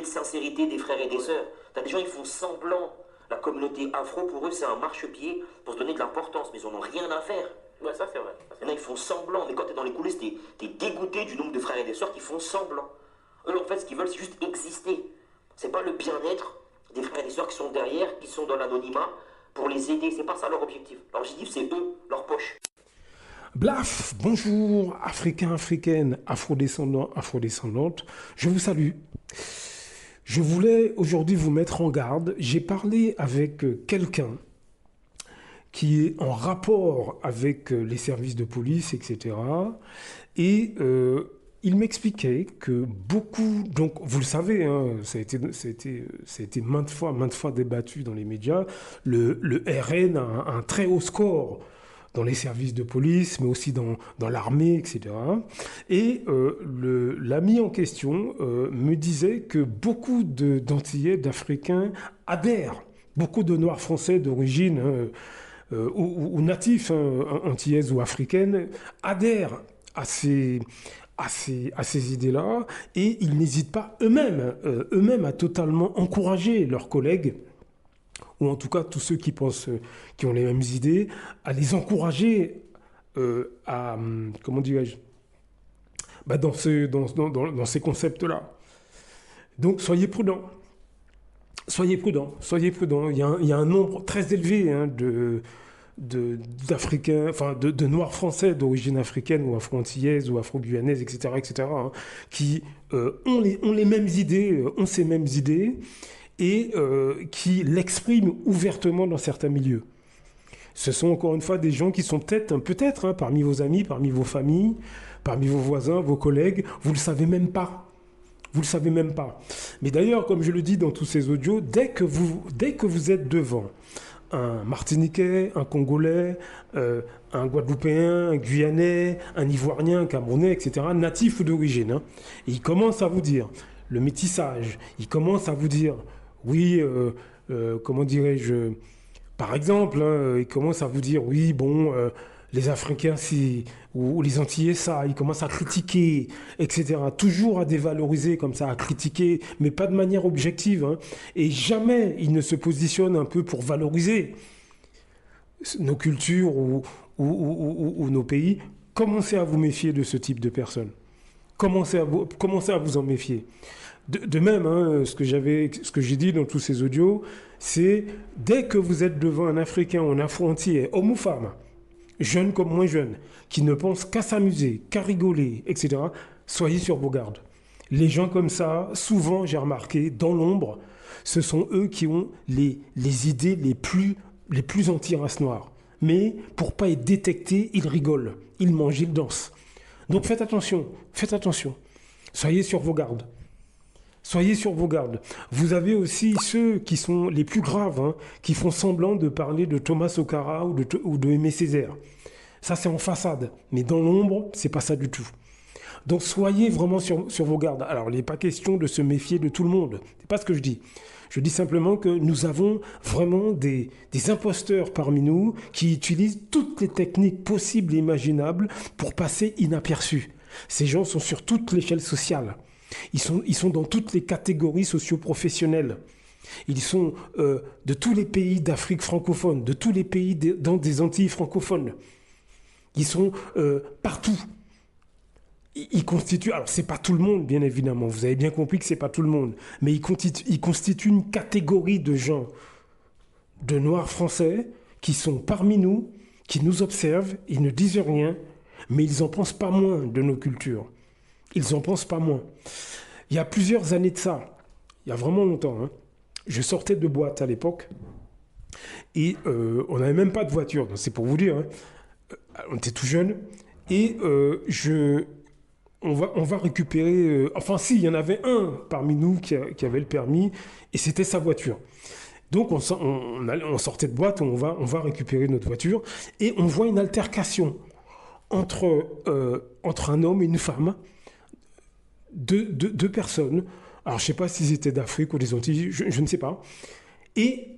sincérité des frères et des sœurs. T'as des gens, ils font semblant. La communauté afro, pour eux, c'est un marchepied pour se donner de l'importance, mais ils en ont rien à faire. Ouais, ça c'est vrai. Il y en a, ils font semblant, mais quand t'es dans les coulisses, t'es dégoûté du nombre de frères et de sœurs qui font semblant. Eux, en fait, ce qu'ils veulent, c'est juste exister. C'est pas le bien-être des frères et des sœurs qui sont derrière, qui sont dans l'anonymat, pour les aider. C'est pas ça leur objectif. Leur objectif, c'est eux, leur poche. Blaf, bonjour, Africains, Africaines, Afrodescendants, Afrodescendantes, je vous salue. Je voulais aujourd'hui vous mettre en garde. J'ai parlé avec quelqu'un qui est en rapport avec les services de police, etc. Et il m'expliquait que beaucoup, donc vous le savez, hein, ça a été maintes fois débattu dans les médias, le RN a un très haut score dans les services de police, mais aussi dans l'armée, etc. Et l'ami en question me disait que beaucoup d'Antillais, d'Africains adhèrent, beaucoup de Noirs français d'origine ou natifs, hein, antillaises ou africaines, adhèrent à ces idées-là, et ils n'hésitent pas eux-mêmes à totalement encourager leurs collègues, ou en tout cas tous ceux qui pensent, qui ont les mêmes idées, à les encourager à, comment dirais-je, dans ces concepts-là. Donc soyez prudents. Soyez prudents. Il y a un nombre très élevé hein, d'Africains, enfin de Noirs français d'origine africaine ou afro-antillaise ou afro-guyanaise, etc., hein, qui ont les mêmes idées, ont ces mêmes idées, et qui l'expriment ouvertement dans certains milieux. Ce sont encore une fois des gens qui sont peut-être hein, parmi vos amis, parmi vos familles, parmi vos voisins, vos collègues, vous ne le savez même pas. Vous ne le savez même pas. Mais d'ailleurs, comme je le dis dans tous ces audios, dès que vous êtes devant un Martiniquais, un Congolais, un Guadeloupéen, un Guyanais, un Ivoirien, un Camerounais, etc., natif ou d'origine, hein, et il commence à vous dire le métissage, il commence à vous dire, oui, comment dirais-je, par exemple, hein, il commence à vous dire, oui, bon, les Africains, ou les Antillais, ça, ils commencent à critiquer, etc. Toujours à dévaloriser comme ça, à critiquer, mais pas de manière objective. Hein. Et jamais ils ne se positionnent un peu pour valoriser nos cultures ou nos pays. Commencez à vous méfier de ce type de personnes. Commencez à vous en méfier. De même, hein, ce que j'ai dit dans tous ces audios, c'est dès que vous êtes devant un Africain ou un Afro-Antillais, homme ou femme, jeune comme moins jeune, qui ne pense qu'à s'amuser, qu'à rigoler, etc., soyez sur vos gardes. Les gens comme ça, souvent, j'ai remarqué, dans l'ombre, ce sont eux qui ont les idées les plus anti-race noire. Mais pour pas être détectés, ils rigolent, ils mangent, ils dansent. Donc faites attention. Soyez sur vos gardes. Soyez sur vos gardes. Vous avez aussi ceux qui sont les plus graves, hein, qui font semblant de parler de Thomas Sankara ou de Aimé Césaire. Ça, c'est en façade. Mais dans l'ombre, c'est pas ça du tout. Donc, soyez vraiment sur vos gardes. Alors, il n'est pas question de se méfier de tout le monde. C'est pas ce que je dis. Je dis simplement que nous avons vraiment des imposteurs parmi nous qui utilisent toutes les techniques possibles et imaginables pour passer inaperçus. Ces gens sont sur toute l'échelle sociale. Ils sont dans toutes les catégories socio-professionnelles. Ils sont de tous les pays d'Afrique francophone, de tous les pays dans des Antilles francophones. Ils sont partout. Ils constituent, alors c'est pas tout le monde bien évidemment, vous avez bien compris que c'est pas tout le monde, mais ils constituent une catégorie de gens, de Noirs français, qui sont parmi nous, qui nous observent, ils ne disent rien, mais ils en pensent pas moins de nos cultures. Ils en pensent pas moins. Il y a plusieurs années de ça, il y a vraiment longtemps, hein, je sortais de boîte à l'époque, et on n'avait même pas de voiture, donc c'est pour vous dire, hein, on était tout jeunes, et on va récupérer... enfin si, il y en avait un parmi nous qui avait le permis, et c'était sa voiture. Donc on sortait de boîte, on va récupérer notre voiture, et on voit une altercation entre un homme et une femme, deux personnes. Alors je ne sais pas s'ils étaient d'Afrique ou des Antilles, je ne sais pas. Et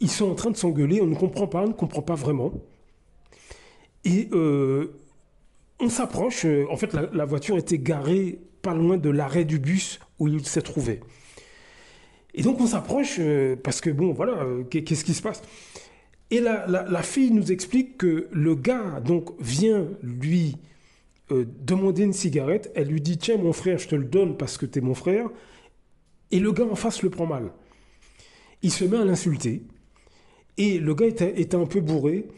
ils sont en train de s'engueuler, on ne comprend pas vraiment. Et... on s'approche, en fait la voiture était garée pas loin de l'arrêt du bus où il s'est trouvé. Et donc on s'approche parce que bon, voilà, qu'est-ce qui se passe? Et la fille nous explique que le gars donc vient lui demander une cigarette. Elle lui dit tiens mon frère, je te le donne parce que t'es mon frère. Et le gars en face le prend mal. Il se met à l'insulter. Et le gars était un peu bourré.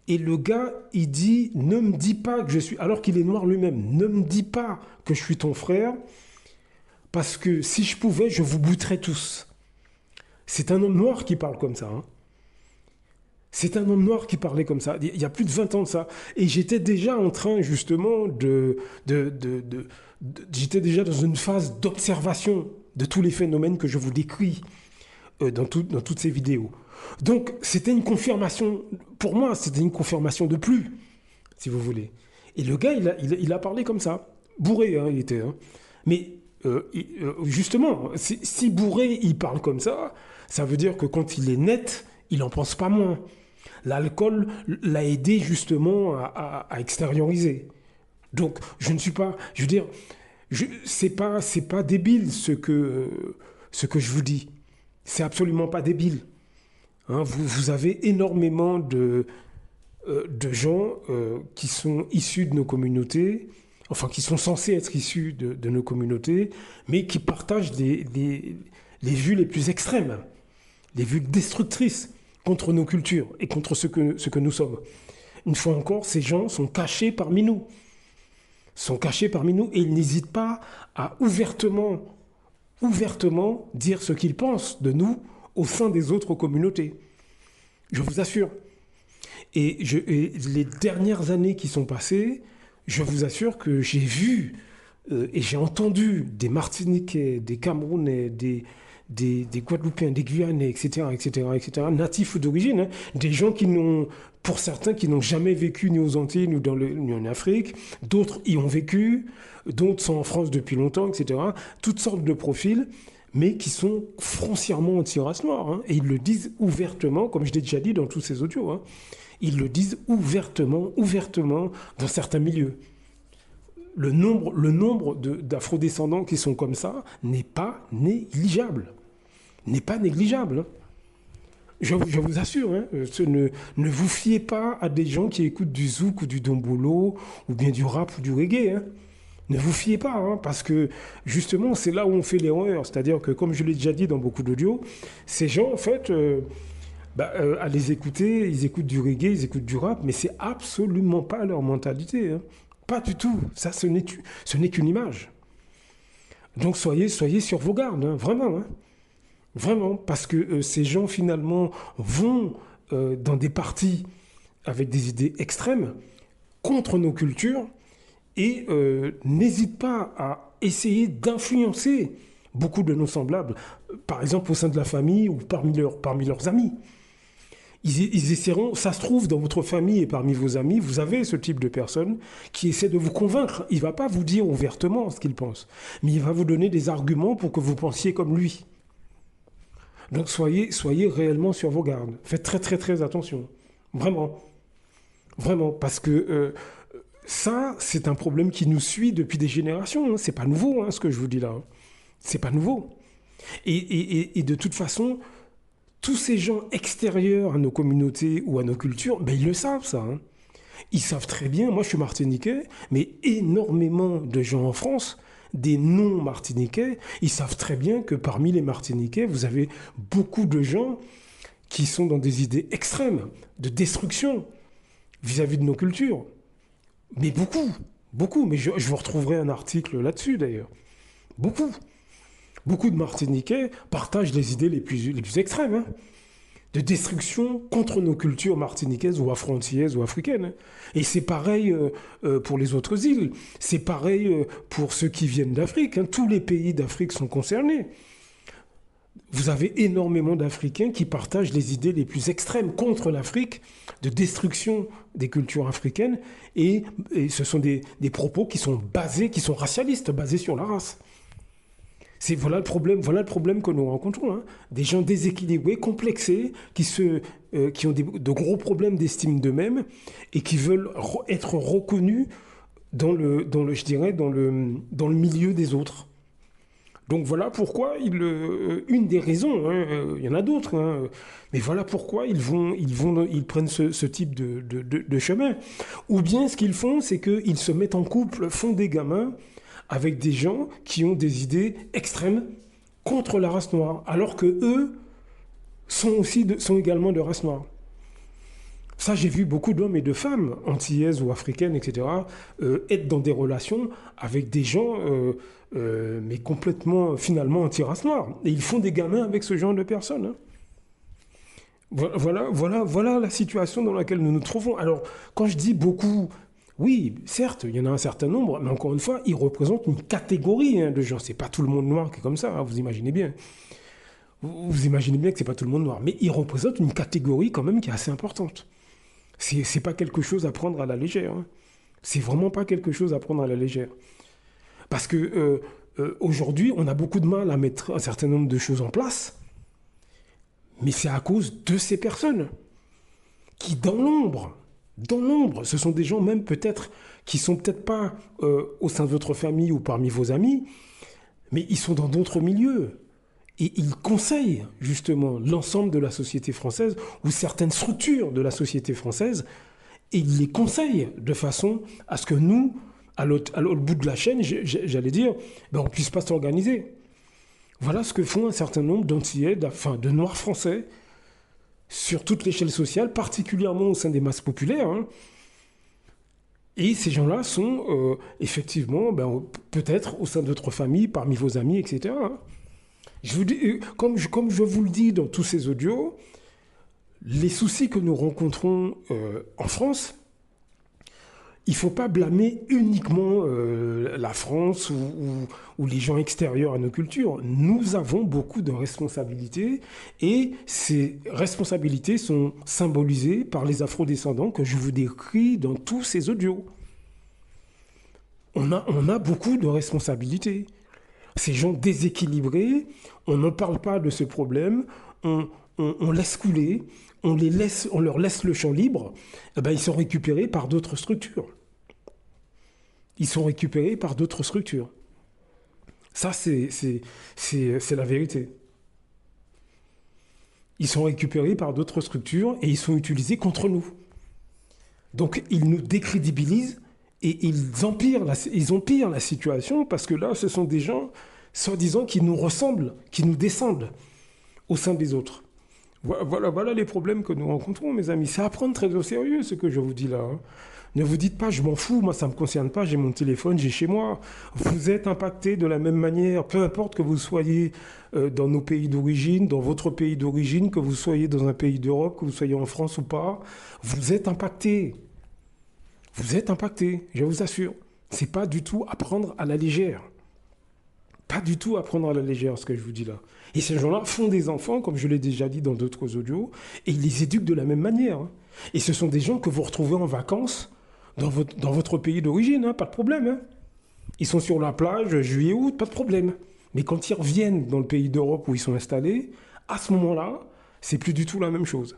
Et le gars, il dit ne me dis pas que je suis. Alors qu'il est noir lui-même, ne me dis pas que je suis ton frère. Parce que si je pouvais, je vous bouterais tous. C'est un homme noir qui parle comme ça. Hein. C'est un homme noir qui parlait comme ça. Il y a plus de 20 ans de ça. Et j'étais déjà en train, justement, j'étais déjà dans une phase d'observation de tous les phénomènes que je vous décris dans toutes ces vidéos. Donc, c'était une confirmation, pour moi, c'était une confirmation de plus, si vous voulez. Et le gars, il a parlé comme ça. Bourré, hein, il était. Hein. Mais, justement, si bourré, il parle comme ça veut dire que quand il est net, il n'en pense pas moins. L'alcool l'a aidé justement à extérioriser. Donc, je ne suis pas, je veux dire, c'est pas débile ce que je vous dis. C'est absolument pas débile. Hein, vous avez énormément de gens qui sont issus de nos communautés, enfin qui sont censés être issus de nos communautés, mais qui partagent les vues les plus extrêmes, les vues destructrices contre nos cultures et contre ce que nous sommes. Une fois encore, ces gens sont cachés parmi nous. Sont cachés parmi nous et ils n'hésitent pas à ouvertement dire ce qu'ils pensent de nous au sein des autres communautés. Je vous assure. Et les dernières années qui sont passées, je vous assure que j'ai vu et j'ai entendu des Martiniquais, des Camerounais, des Guadeloupéens, des Guyanais, etc., natifs d'origine, hein, des gens pour certains, qui n'ont jamais vécu ni aux Antilles, ni en Afrique, d'autres y ont vécu, d'autres sont en France depuis longtemps, etc., toutes sortes de profils, mais qui sont foncièrement anti-race noire, hein, et ils le disent ouvertement, comme je l'ai déjà dit dans tous ces audios, hein, ils le disent ouvertement, dans certains milieux. Le nombre d'afrodescendants qui sont comme ça n'est pas négligeable. N'est pas négligeable. Je vous assure, hein, ne vous fiez pas à des gens qui écoutent du zouk ou du dombolo, ou bien du rap ou du reggae. Hein. Ne vous fiez pas, hein, parce que justement, c'est là où on fait l'erreur. C'est-à-dire que, comme je l'ai déjà dit dans beaucoup d'audios, ces gens, en fait, à les écouter, ils écoutent du reggae, ils écoutent du rap, mais c'est absolument pas leur mentalité. Hein. Pas du tout. Ça, ce n'est qu'une image. Donc, soyez sur vos gardes, hein, vraiment. Hein. Vraiment, parce que ces gens, finalement, vont dans des partis avec des idées extrêmes contre nos cultures et n'hésitent pas à essayer d'influencer beaucoup de nos semblables, par exemple au sein de la famille ou parmi leurs amis. Ils essaieront, ça se trouve, dans votre famille et parmi vos amis, vous avez ce type de personne qui essaie de vous convaincre. Il ne va pas vous dire ouvertement ce qu'il pense, mais il va vous donner des arguments pour que vous pensiez comme lui. Donc soyez réellement sur vos gardes. Faites très très très attention. Vraiment. Vraiment. Parce que ça, c'est un problème qui nous suit depuis des générations. Hein. C'est pas nouveau, hein, ce que je vous dis là. C'est pas nouveau. Et de toute façon, tous ces gens extérieurs à nos communautés ou à nos cultures, ben ils le savent ça. Hein. Ils savent très bien, moi je suis martiniquais, mais énormément de gens en France, des non-martiniquais, ils savent très bien que parmi les martiniquais, vous avez beaucoup de gens qui sont dans des idées extrêmes, de destruction vis-à-vis de nos cultures. Mais beaucoup, mais je vous retrouverai un article là-dessus d'ailleurs. Beaucoup de Martiniquais partagent les idées les plus extrêmes, hein, de destruction contre nos cultures martiniquaises ou afro-antillaises ou africaines. Hein. Et c'est pareil pour les autres îles, c'est pareil pour ceux qui viennent d'Afrique. Hein. Tous les pays d'Afrique sont concernés. Vous avez énormément d'Africains qui partagent les idées les plus extrêmes contre l'Afrique, de destruction des cultures africaines, et ce sont des propos qui sont racialistes, basés sur la race. Voilà le problème que nous rencontrons. Hein. Des gens déséquilibrés, complexés, qui ont de gros problèmes d'estime d'eux-mêmes et qui veulent être reconnus dans le milieu des autres. Donc voilà pourquoi une des raisons, hein, il y en a d'autres, hein, mais voilà pourquoi ils prennent ce type de chemin. Ou bien ce qu'ils font, c'est qu'ils se mettent en couple, font des gamins avec des gens qui ont des idées extrêmes contre la race noire, alors que eux sont également de race noire. Ça, j'ai vu beaucoup d'hommes et de femmes, antillaises ou africaines, etc., être dans des relations avec des gens, mais complètement, finalement, anti-race noire. Et ils font des gamins avec ce genre de personnes. Hein. Voilà la situation dans laquelle nous nous trouvons. Alors, quand je dis beaucoup, oui, certes, il y en a un certain nombre, mais encore une fois, ils représentent une catégorie hein, de gens. C'est pas tout le monde noir qui est comme ça, hein, vous imaginez bien. Vous imaginez bien que c'est pas tout le monde noir, mais ils représentent une catégorie quand même qui est assez importante. C'est pas quelque chose à prendre à la légère. Hein. C'est vraiment pas quelque chose à prendre à la légère. Parce que aujourd'hui, on a beaucoup de mal à mettre un certain nombre de choses en place, mais c'est à cause de ces personnes qui, dans l'ombre, ce sont des gens même peut-être qui sont peut-être pas au sein de votre famille ou parmi vos amis, mais ils sont dans d'autres milieux. Et ils conseillent justement l'ensemble de la société française ou certaines structures de la société française et ils les conseillent de façon à ce que nous, à l'autre bout de la chaîne, j'allais dire, ben on ne puisse pas s'organiser. Voilà ce que font un certain nombre d'Antillais, enfin de Noirs français, sur toute l'échelle sociale, particulièrement au sein des masses populaires. Hein. Et ces gens-là sont effectivement, ben, peut-être au sein de votre famille, parmi vos amis, etc. Hein. Je vous dis, comme je vous le dis dans tous ces audios, les soucis que nous rencontrons en France, il ne faut pas blâmer uniquement la France ou les gens extérieurs à nos cultures. Nous avons beaucoup de responsabilités et ces responsabilités sont symbolisées par les afrodescendants que je vous décris dans tous ces audios. On a beaucoup de responsabilités. Ces gens déséquilibrés, on ne parle pas de ce problème, on laisse couler, on leur laisse le champ libre, eh ben, ils sont récupérés par d'autres structures. Ils sont récupérés par d'autres structures. Ça, c'est la vérité. Ils sont récupérés par d'autres structures et ils sont utilisés contre nous. Donc, ils nous décrédibilisent et ils empirent la situation parce que là, ce sont des gens, soi-disant, qui nous ressemblent, qui nous descendent au sein des autres. Voilà les problèmes que nous rencontrons, mes amis. C'est à prendre très au sérieux, ce que je vous dis là. Hein. Ne vous dites pas, je m'en fous, moi ça ne me concerne pas, j'ai mon téléphone, j'ai chez moi. Vous êtes impactés de la même manière, peu importe que vous soyez dans nos pays d'origine, dans votre pays d'origine, que vous soyez dans un pays d'Europe, que vous soyez en France ou pas, vous êtes impactés. Vous êtes impactés, je vous assure. C'est pas du tout à prendre à la légère. Pas du tout à prendre à la légère ce que je vous dis là. Et ces gens-là font des enfants, comme je l'ai déjà dit dans d'autres audios, et ils les éduquent de la même manière. Hein. Et ce sont des gens que vous retrouvez en vacances dans votre pays d'origine, hein, pas de problème. Hein. Ils sont sur la plage, juillet-août, pas de problème. Mais quand ils reviennent dans le pays d'Europe où ils sont installés, à ce moment-là, c'est plus du tout la même chose.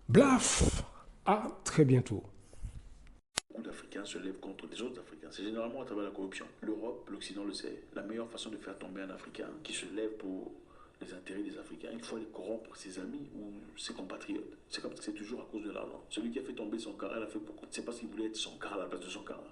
Blaf! À très bientôt. Beaucoup d'Africains se lèvent contre des autres Africains. C'est généralement à travers la corruption. L'Europe, l'Occident le sait. La meilleure façon de faire tomber un Africain qui se lève pour les intérêts des Africains, il faut aller corrompre ses amis ou ses compatriotes. C'est comme ça, c'est toujours à cause de l'argent. Celui qui a fait tomber son cara, il a fait beaucoup. C'est parce qu'il voulait être son cara à la place de son cara.